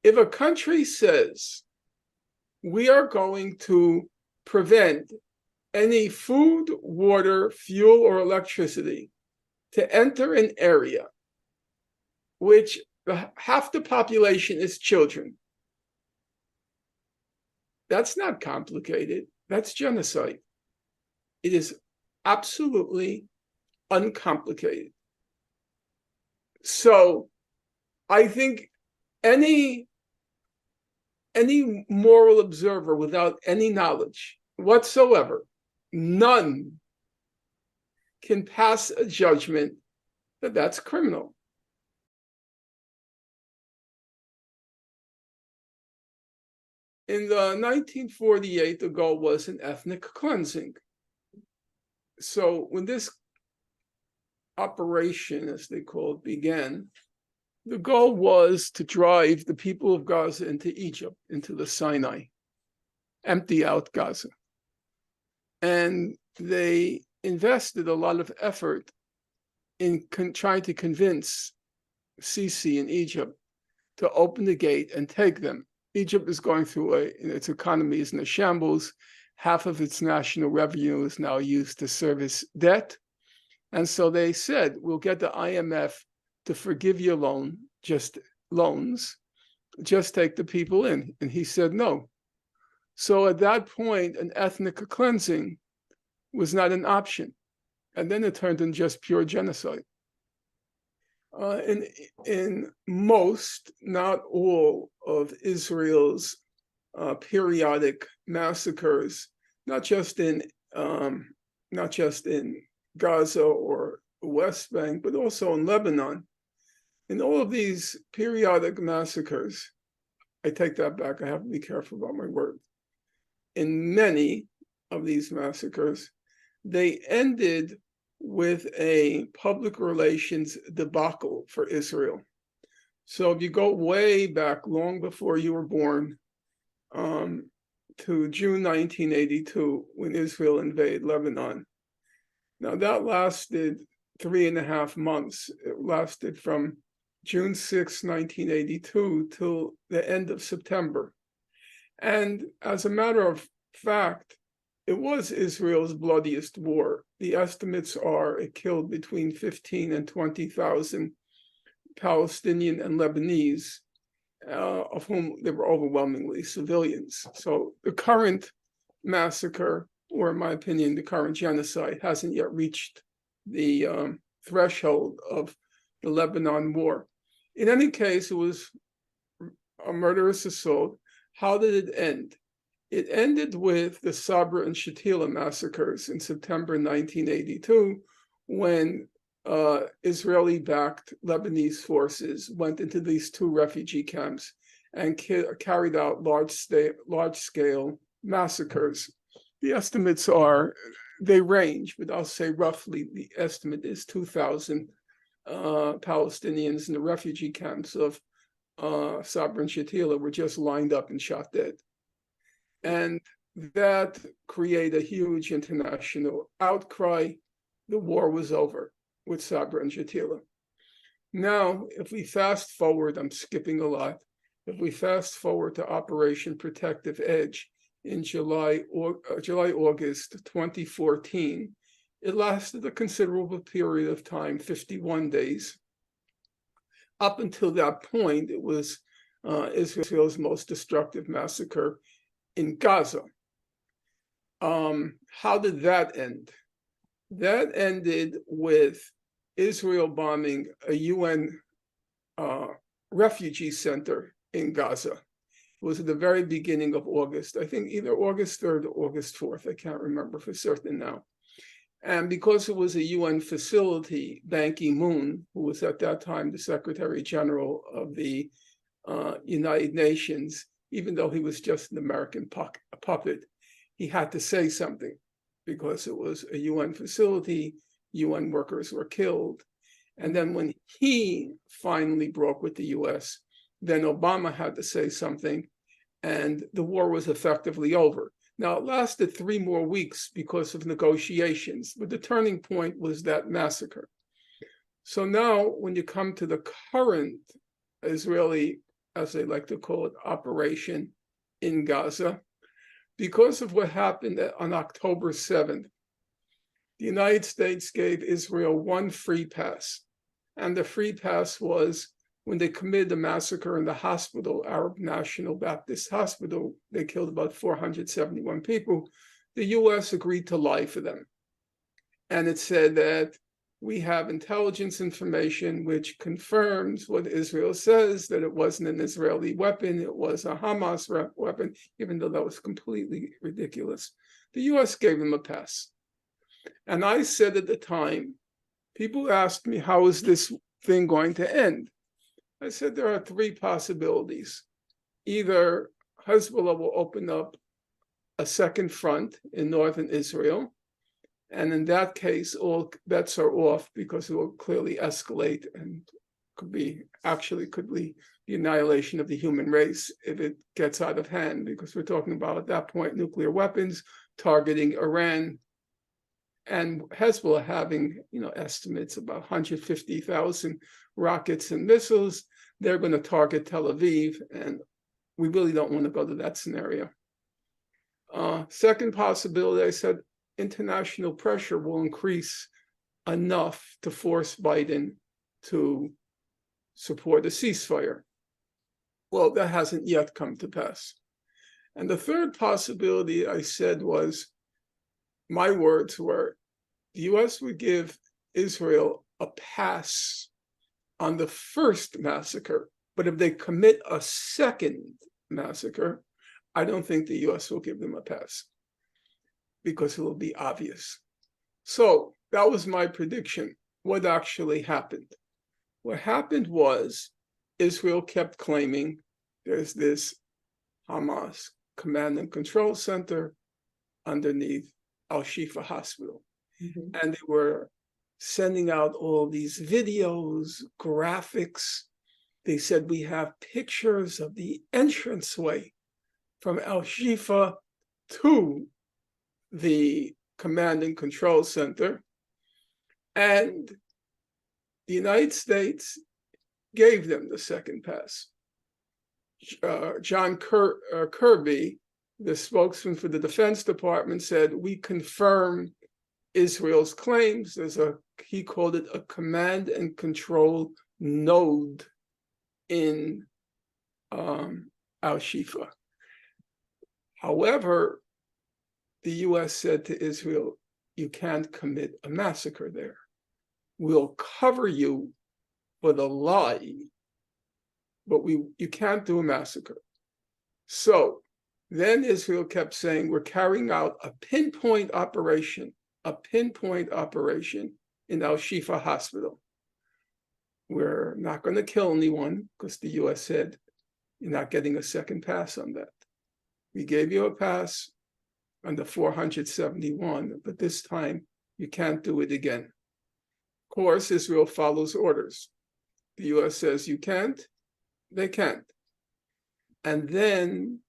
If a country says we are going to prevent any food, water, fuel, or electricity to enter an area which half the population is children, that's not complicated. That's genocide. It is absolutely uncomplicated. So I think any moral observer without any knowledge whatsoever, none, can pass a judgment that that's criminal. In the 1948, the goal was an ethnic cleansing. So when this operation, as they call it, began, the goal was to drive the people of Gaza into Egypt, into the Sinai, empty out Gaza. And they invested a lot of effort in trying to convince Sisi in Egypt to open the gate and take them. Egypt is going through its economy is in a shambles. Half of its national revenue is now used to service debt. And so they said, we'll get the IMF to forgive your loans, just take the people in. And he said no. So at that point, an ethnic cleansing was not an option. And then it turned into just pure genocide. In most, not all, of Israel's periodic massacres, not just in Gaza or the West Bank, but also in Lebanon. In all of these periodic massacres, I take that back, I have to be careful about my words. In many of these massacres, they ended with a public relations debacle for Israel. So if you go way back, long before you were born, to June 1982, when Israel invaded Lebanon. Now that lasted 3.5 months. It lasted from June 6, 1982 till the end of September. And as a matter of fact, it was Israel's bloodiest war. The estimates are it killed between 15 and 20,000 Palestinian and Lebanese, of whom they were overwhelmingly civilians. So the current massacre, or in my opinion, the current genocide, hasn't yet reached the threshold of the Lebanon war. In any case, it was a murderous assault. How did it end? It ended with the Sabra and Shatila massacres in September 1982, when Israeli-backed Lebanese forces went into these 2 refugee camps and carried out large-scale massacres. The estimates they range, but I'll say roughly the estimate is 2,000 Palestinians in the refugee camps of Sabra and Shatila were just lined up and shot dead. And that created a huge international outcry. The war was over with Sabra and Shatila. Now, if we fast forward, I'm skipping a lot. If we fast forward to Operation Protective Edge in July-August 2014, it lasted a considerable period of time, 51 days. Up until that point, it was Israel's most destructive massacre in Gaza. How did that end? That ended with Israel bombing a UN refugee center in Gaza. It was at the very beginning of August, I think either August 3rd or August 4th, I can't remember for certain now. And because it was a UN facility, Ban Ki-moon, who was at that time the Secretary General of the United Nations, even though he was just an American puppet, he had to say something because it was a UN facility, UN workers were killed. And then when he finally broke with the US, then Obama had to say something, and the war was effectively over. Now, it lasted 3 more weeks because of negotiations, but the turning point was that massacre. So now, when you come to the current Israeli as they like to call it, operation in Gaza because of what happened on October 7th. The United States gave Israel one free pass, and the free pass was when they committed the massacre in the hospital, Arab National Baptist Hospital. They killed about 471 people. The US agreed to lie for them. And it said that we have intelligence information which confirms what Israel says, that it wasn't an Israeli weapon, it was a Hamas weapon, even though that was completely ridiculous. The US gave them a pass. And I said at the time, people asked me, how is this thing going to end? I said, there are three possibilities. Either Hezbollah will open up a second front in northern Israel, and in that case, all bets are off because it will clearly escalate and could be the annihilation of the human race if it gets out of hand, because we're talking about at that point nuclear weapons targeting Iran, and Hezbollah having estimates about 150,000 rockets and missiles. They're going to target Tel Aviv, and we really don't want to go to that scenario. Second possibility, I said, international pressure will increase enough to force Biden to support a ceasefire. Well, that hasn't yet come to pass. And the third possibility I said was, my words were, the US would give Israel a pass on the first massacre, but if they commit a second massacre, I don't think the US will give them a pass, because it will be obvious. So that was my prediction. What actually happened? What happened was Israel kept claiming there's this Hamas command and control center underneath Al-Shifa hospital. Mm-hmm. And they were sending out all these videos, graphics. They said, we have pictures of the entranceway from Al-Shifa to the command and control center. And the United States gave them the second pass. John Kirby, the spokesman for the Defense Department, said, we confirm Israel's claims. He called it a command and control node in Al-Shifa. However, the US said to Israel, you can't commit a massacre there. We'll cover you for the lie, but you can't do a massacre. So then Israel kept saying, we're carrying out a pinpoint operation in Al-Shifa hospital. We're not going to kill anyone, because the US said, you're not getting a second pass on that. We gave you a pass on the 471, but this time you can't do it again. Of course, Israel follows orders. The US says you can't, they can't. And then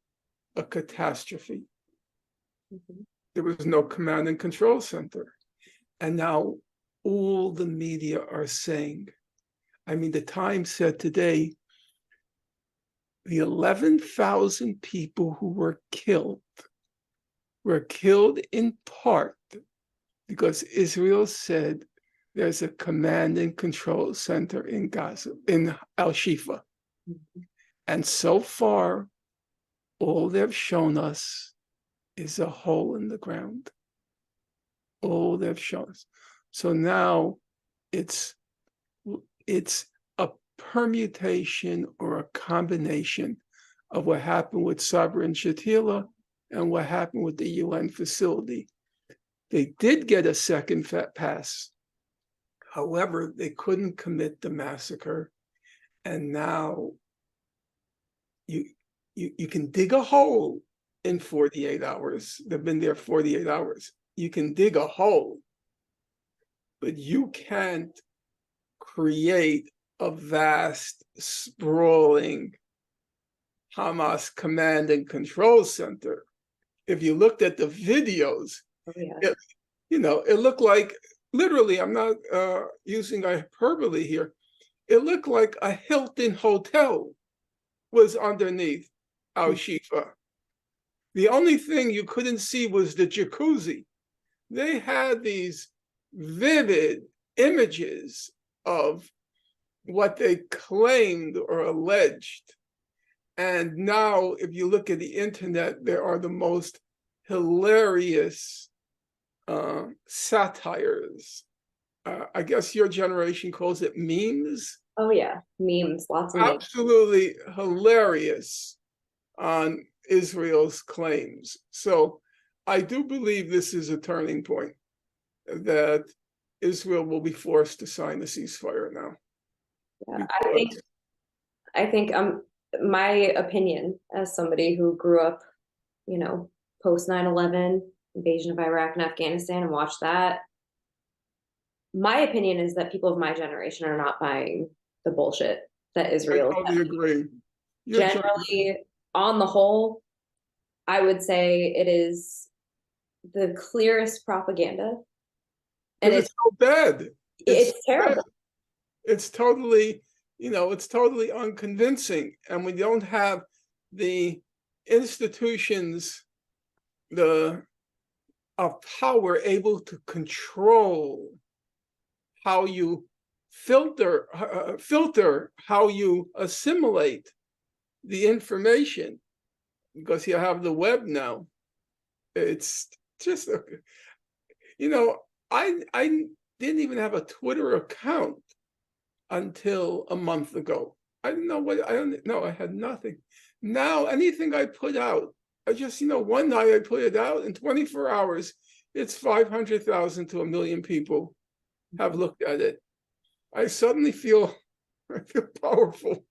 a catastrophe. Mm-hmm. There was no command and control center. And now all the media are saying, the Times said today, the 11,000 people who were killed in part because Israel said there's a command and control center in Gaza, in Al-Shifa. Mm-hmm. And so far, all they've shown us is a hole in the ground. All they've shown us. So now it's a permutation or a combination of what happened with Sabra and Shatila and what happened with the UN facility. They did get a second pass. However, they couldn't commit the massacre. And now you can dig a hole in 48 hours. They've been there 48 hours. You can dig a hole, but you can't create a vast, sprawling Hamas command and control center. If you looked at the videos, it looked like, literally, I'm not using hyperbole here, it looked like a Hilton hotel was underneath Al-Shifa. The only thing you couldn't see was the jacuzzi. They had these vivid images of what they claimed or alleged. And now, if you look at the internet, there are the most hilarious satires. I guess your generation calls it memes. Oh yeah, memes, lots of memes. Absolutely hilarious on Israel's claims. So I do believe this is a turning point, that Israel will be forced to sign a ceasefire now. Yeah, I think my opinion as somebody who grew up, you know, post 9/11, invasion of Iraq and Afghanistan, and watched that. My opinion is that people of my generation are not buying the bullshit that Israel is. I totally agree. Generally, on the whole, I would say it is the clearest propaganda. And it's so bad. It's terrible. Bad. It's totally, it's totally unconvincing. And we don't have the institutions of power able to control how you filter how you assimilate the information, because you have the web now. It's just, I didn't even have a Twitter account until a month ago. I had nothing. Now, anything I put out, I just, one night I put it out, in 24 hours, it's 500,000 to 1 million people have looked at it. I suddenly feel powerful.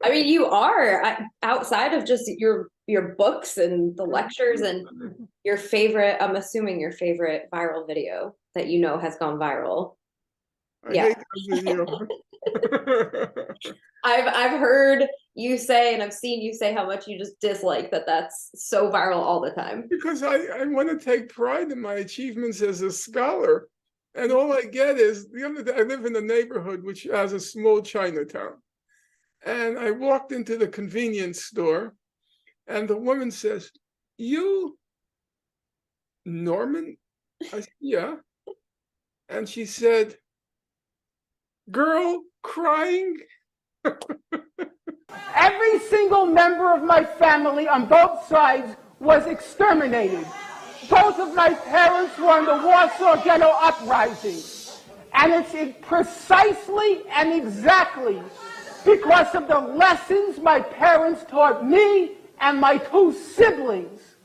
I mean, you are, outside of just your books and the lectures and your favorite, I'm assuming your favorite viral video that has gone viral. I hate that video. I've heard you say, and I've seen you say how much you just dislike that's so viral all the time. Because I want to take pride in my achievements as a scholar. And all I get is, the other day, I live in a neighborhood which has a small Chinatown. And I walked into the convenience store, and the woman says, "You, Norman?" I said, "Yeah." And she said, "Girl crying?" Every single member of my family on both sides was exterminated. Both of my parents were in the Warsaw Ghetto Uprising. And it's precisely and exactly because of the lessons my parents taught me and my 2 siblings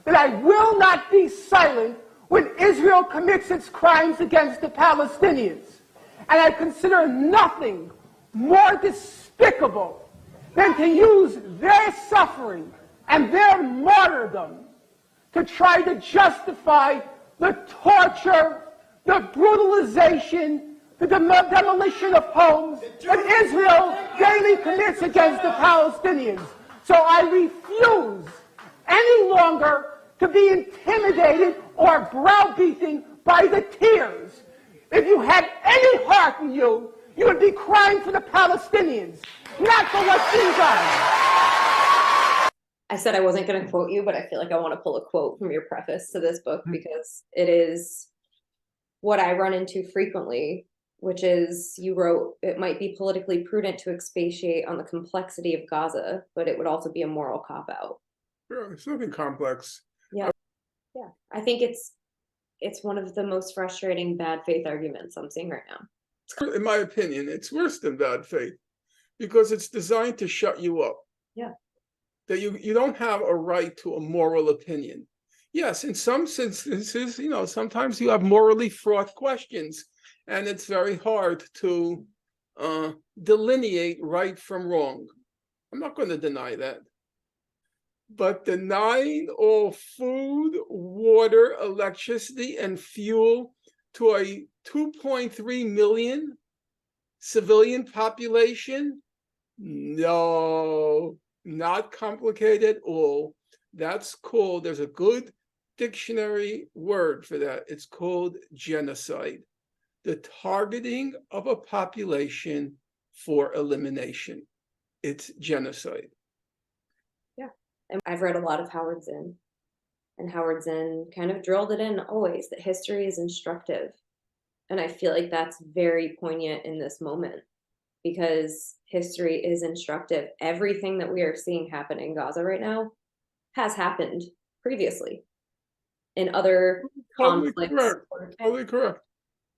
that I will not be silent when Israel commits its crimes against the Palestinians. And I consider nothing more despicable than to use their suffering and their martyrdom to try to justify the torture, the brutalization, the demolition of homes that Israel daily commits against the Palestinians. So I refuse any longer to be intimidated or browbeaten by the tears. If you had any heart in you, you would be crying for the Palestinians, not for what's being done. I said I wasn't going to quote you, but I feel like I want to pull a quote from your preface to this book because it is what I run into frequently, which is you wrote, "It might be politically prudent to expatiate on the complexity of Gaza, but it would also be a moral cop-out." Yeah, it's nothing complex. Yeah. Yeah. I think it's one of the most frustrating bad faith arguments I'm seeing right now. In my opinion, it's worse than bad faith because it's designed to shut you up. Yeah. That you don't have a right to a moral opinion. Yes, in some instances, sometimes you have morally fraught questions, and it's very hard to delineate right from wrong. I'm not going to deny that. But denying all food, water, electricity, and fuel to a 2.3 million civilian population? No, not complicated at all. That's called, there's a good dictionary word for that. It's called genocide. The targeting of a population for elimination. it's genocide. Yeah. And I've read a lot of Howard Zinn, and Howard Zinn kind of drilled it in always that history is instructive. And I feel like that's very poignant in this moment, because history is instructive. Everything that we are seeing happen in Gaza right now has happened previously in other Totally conflicts. correct. Totally correct.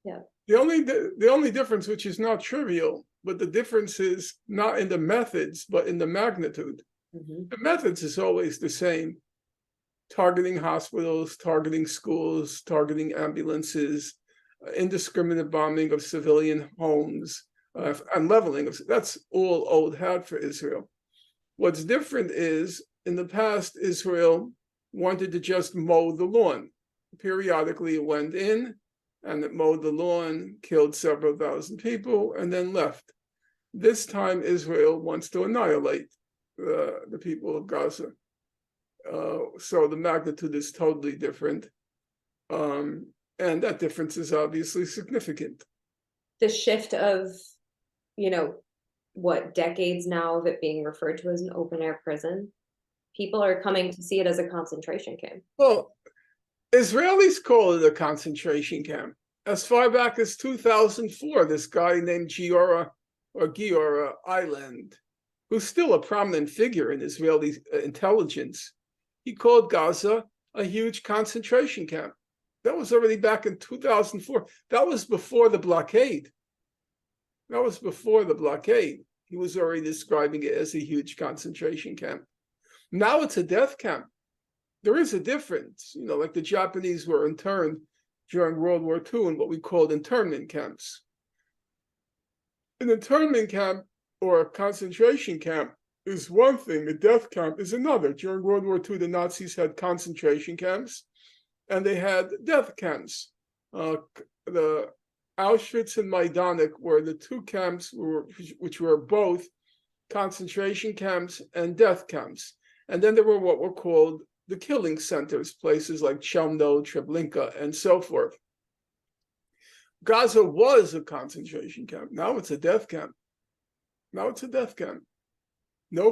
Yeah. The only difference, which is not trivial, but the difference is not in the methods, but in the magnitude. Mhm. The methods is always the same: targeting hospitals, targeting schools, targeting ambulances, indiscriminate bombing of civilian homes, and leveling of. That's all old hat for Israel. What's different is, in the past, Israel wanted to just mow the lawn. Periodically, it went in and it mowed the lawn, killed several thousand people, and then left. This time, Israel wants to annihilate the people of Gaza. So the magnitude is totally different. And that difference is obviously significant. The shift of, what, decades now of it being referred to as an open air prison, people are coming to see it as a concentration camp. Well, Israelis call it a concentration camp. As far back as 2004, this guy named Giora Island, who's still a prominent figure in Israeli intelligence, he called Gaza a huge concentration camp. That was already back in 2004. That was before the blockade. He was already describing it as a huge concentration camp. Now it's a death camp. There is a difference, like the Japanese were interned during World War II in what we called internment camps. An internment camp or a concentration camp is one thing, a death camp is another. During World War II, the Nazis had concentration camps and they had death camps. The Auschwitz and Majdanek were the two camps which were both concentration camps and death camps. And then there were what were called the killing centers, places like Chelmno, Treblinka, and so forth. Gaza was a concentration camp. Now it's a death camp. No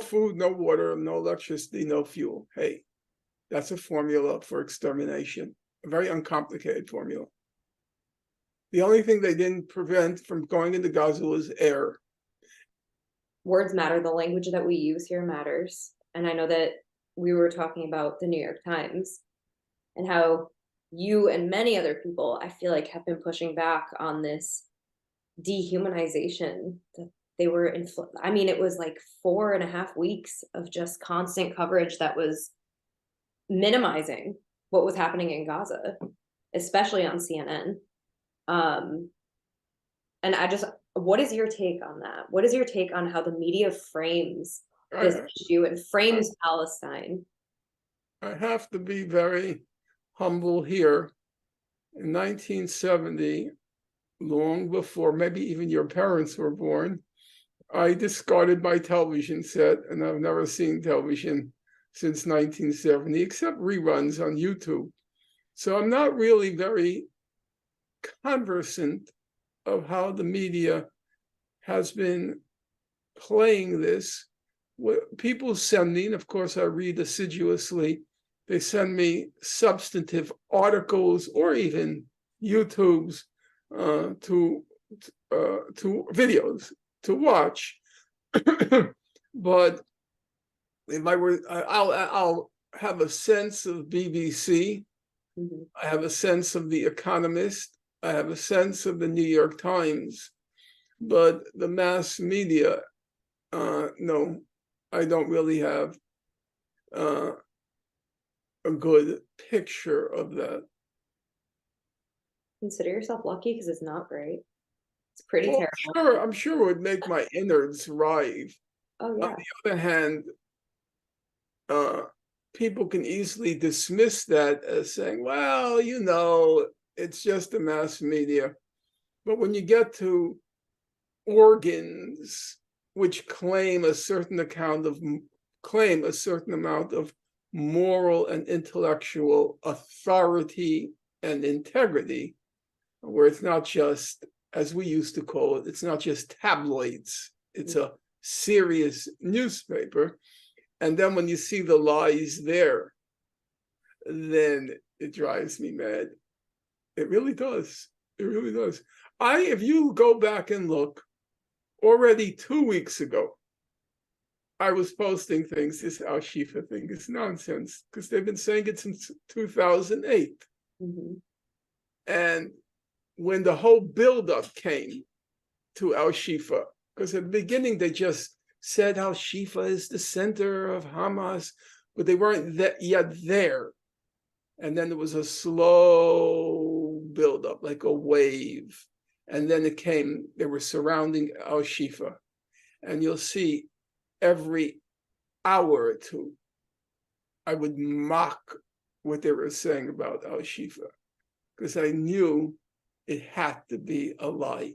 food, no water, no electricity, no fuel. Hey, that's a formula for extermination, a very uncomplicated formula. The only thing they didn't prevent from going into Gaza was air. Words matter. The language that we use here matters. And I know that we were talking about the New York Times and how you and many other people, I feel like, have been pushing back on this dehumanization that they were in. I mean, it was like 4.5 weeks of just constant coverage that was minimizing what was happening in Gaza, especially on CNN. And what is your take on that? What is your take on how the media frames this issue and frames Palestine? I have to be very humble here. In 1970, long before maybe even your parents were born, I discarded my television set, and I've never seen television since 1970, except reruns on YouTube. So I'm not really very conversant of how the media has been playing this. People send me, and of course I read assiduously, they send me substantive articles or even YouTubes to videos to watch. But if I were, I'll have a sense of BBC. Mm-hmm. I have a sense of The Economist. I have a sense of the New York Times. But the mass media, no, I don't really have a good picture of that. Consider yourself lucky, because it's not great. It's pretty Well, terrible. I'm sure it would make my innards writhe. Oh yeah. On the other hand, people can easily dismiss that as saying, well, it's just the mass media. But when you get to organs which claim a certain amount of moral and intellectual authority and integrity, where it's not just, as we used to call it, it's not just tabloids, it's a serious newspaper. And then when you see the lies there, then it drives me mad. It really does. It really does. If you go back and look, already 2 weeks ago, I was posting things. This Al-Shifa thing is nonsense because they've been saying it since 2008. Mm-hmm. And when the whole buildup came to Al-Shifa, because at the beginning they just said Al-Shifa is the center of Hamas, but they weren't yet there. And then there was a slow buildup, like a wave. And then it came, they were surrounding Al-Shifa. And you'll see every hour or two, I would mock what they were saying about Al-Shifa, because I knew it had to be a lie.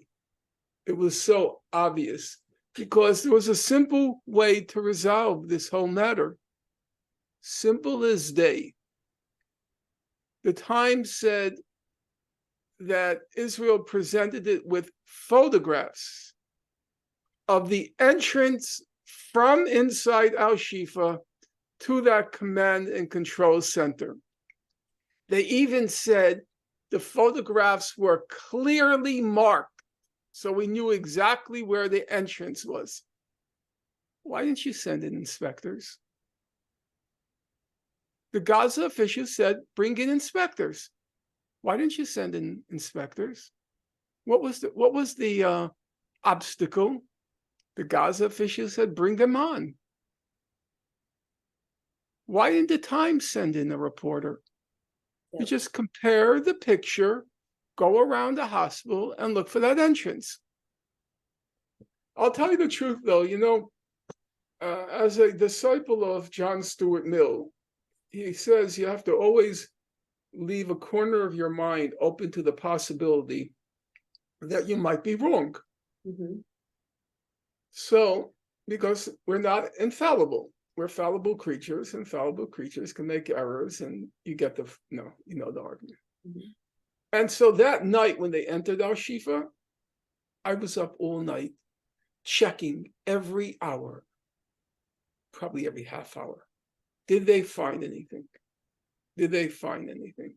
It was so obvious, because there was a simple way to resolve this whole matter. Simple as day. The Times said that Israel presented it with photographs of the entrance from inside Al-Shifa to that command and control center. They even said the photographs were clearly marked, so we knew exactly where the entrance was. Why didn't you send in inspectors? The Gaza officials said, bring in inspectors. Why didn't you send in inspectors? What was the obstacle? The Gaza officials said, bring them on. Why didn't the Times send in a reporter? You just compare the picture, go around the hospital and look for that entrance. I'll tell you the truth, though, as a disciple of John Stuart Mill, he says you have to always leave a corner of your mind open to the possibility that you might be wrong. Mm-hmm. So, because we're not infallible, we're fallible creatures, and fallible creatures can make errors, and you get the argument. Mm-hmm. And so that night when they entered Al-Shifa, I was up all night checking every hour, probably every half hour. Did they find anything? Did they find anything?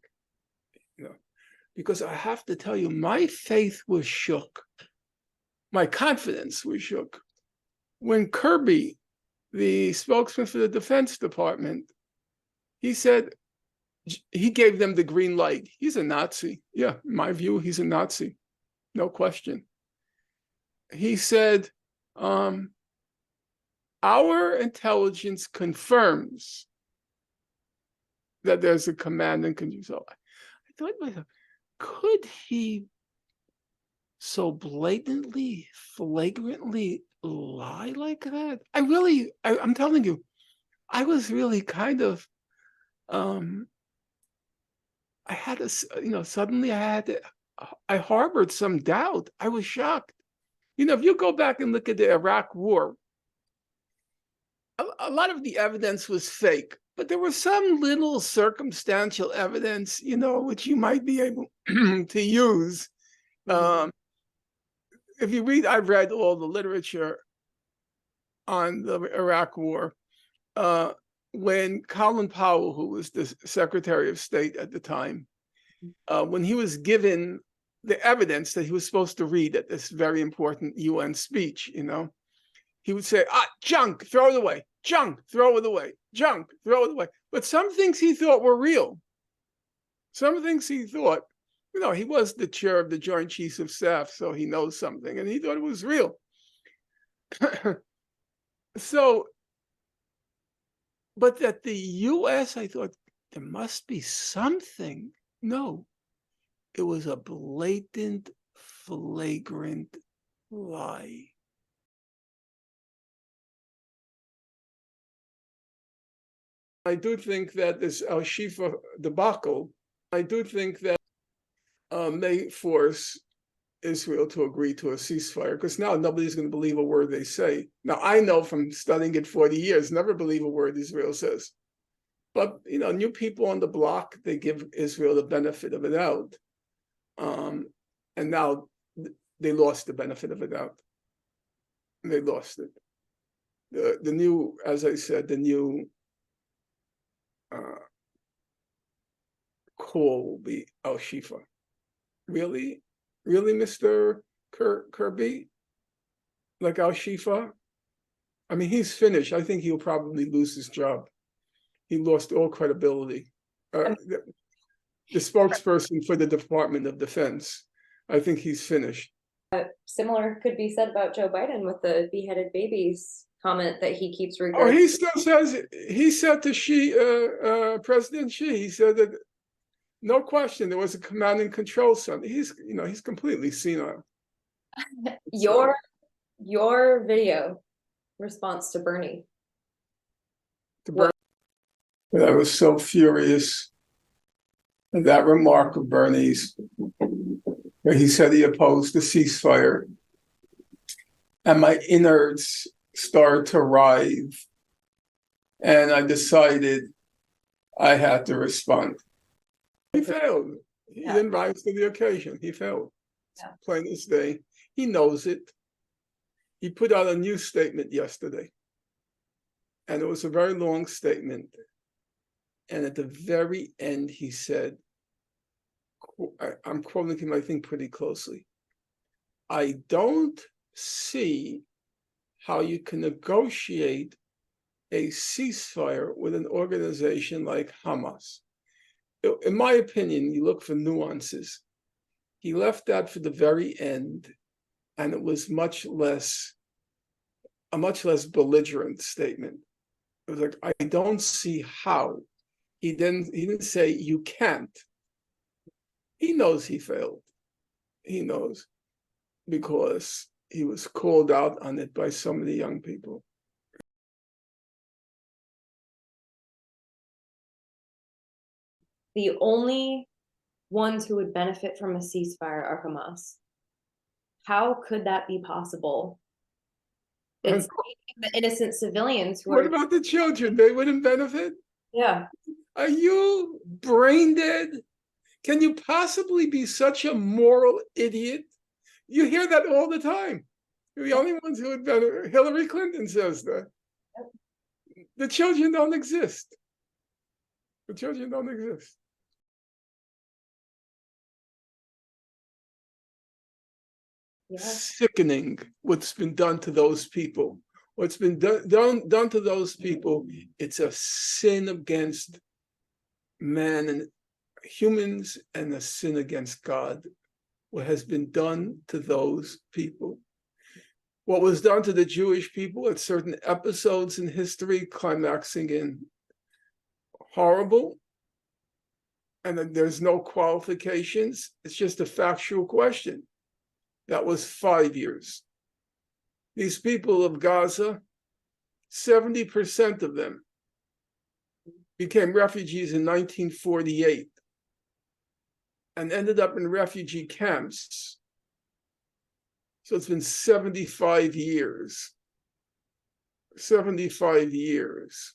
Because I have to tell you, my faith was shook. My confidence was shook. When Kirby, the spokesman for the Defense Department, he said, he gave them the green light. He's a Nazi. Yeah, in my view, he's a Nazi. No question. He said, our intelligence confirms that there's a command and control. I thought to myself, could he so blatantly, flagrantly lie like that? I'm telling you, I was really kind of, I had a, suddenly I harbored some doubt. I was shocked. If you go back and look at the Iraq War, a lot of the evidence was fake, but there was some little circumstantial evidence, which you might be able to use. Mm-hmm. If you read, I've read all the literature on the Iraq War. When Colin Powell, who was the Secretary of State at the time, when he was given the evidence that he was supposed to read at this very important UN speech, he would say, junk, throw it away, junk, throw it away, junk, throw it away. But some things he thought were real. Some things he thought, he was the chair of the Joint Chiefs of Staff, so he knows something, and he thought it was real. So, but that the US, I thought, there must be something. No, it was a blatant, flagrant lie. I do think that this Al-Shifa debacle, I do think that may force Israel to agree to a ceasefire, because now nobody's going to believe a word they say. Now, I know from studying it 40 years, never believe a word Israel says. But, new people on the block, they give Israel the benefit of the doubt. And now they lost the benefit of the doubt. They lost it. the new, as I said, the new call will be Al-Shifa. Really, Mr. Kirby, like Al-Shifa? I mean, he's finished. I think he'll probably lose his job. He lost all credibility. The spokesperson for the Department of Defense, I think he's finished. Similar could be said about Joe Biden with the beheaded babies comment that he keeps regurgitating. Oh, he still says, he said to President Xi, he said that no question there was a command and control center. He's completely senile. Your video response to Bernie. I was so furious at that remark of Bernie's, where he said he opposed the ceasefire, and my innards started to writhe, and I decided I had to respond. He failed. He didn't rise to the occasion. He failed. Plain as day. He knows it. He put out a news statement yesterday, and it was a very long statement. And at the very end, he said, I'm quoting him, I think, pretty closely. I don't see how you can negotiate a ceasefire with an organization like Hamas. In my opinion, you look for nuances. He left that for the very end, and it was a much less belligerent statement. It was like, I don't see how. He didn't say you can't. He knows he failed. He knows, because he was called out on it by so many young people. The only ones who would benefit from a ceasefire are Hamas. How could that be possible? It's the innocent civilians who What about the children? They wouldn't benefit? Yeah. Are you brain dead? Can you possibly be such a moral idiot? You hear that all the time. You're the only ones who would benefit. Hillary Clinton says that. The children don't exist. The children don't exist. Yeah. Sickening what's been done to those people. What's been done to those people, it's a sin against man and humans, and a sin against God. What has been done to those people. What was done to the Jewish people at certain episodes in history, climaxing in horrible, and then there's no qualifications. It's just a factual question. That was 5 years. These people of Gaza, 70% of them became refugees in 1948 and ended up in refugee camps. So it's been 75 years. 75 years.